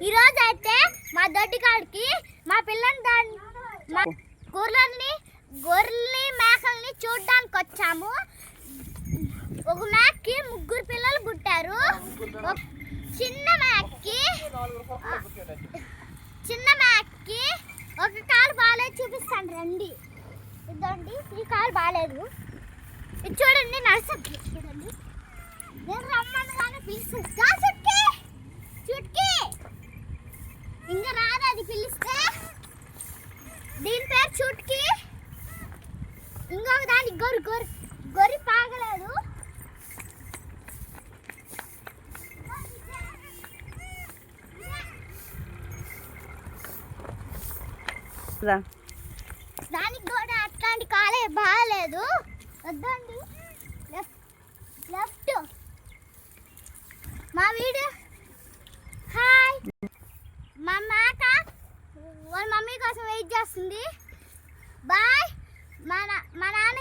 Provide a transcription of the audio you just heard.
ఈరోజు అయితే మా దొడ్డి కాడికి మా పిల్లని మా గొర్రెల్ని మేకల్ని చూడడానికి వచ్చాము. ఒక మేకకి 3 పిల్లలు పుట్టారు. చిన్న మేకకి ఒక కాలు బాగాలేదు, చూపిస్తాను రండి. ఇదండి ఈ కాలు బాగాలేదు, ఇది చూడండి. నర్సకి చూడండి, నేను రమ్మనగానే పిలుస్తా. చుట్కీ ఇంకా రాదు, అది పిలిస్తే. దీని పేరు చుట్కీ. ఇంకొక దానికి గొర్రె పాగలేదు. దానికి కూడా అట్లాంటి కాలే బాగాలేదు. వద్దండి, లెఫ్ట్. మా వీడియో హాయ్. మా మేక వాళ్ళ మమ్మీ కోసం వెయిట్ చేస్తుంది. బాయ్. మా నాన్న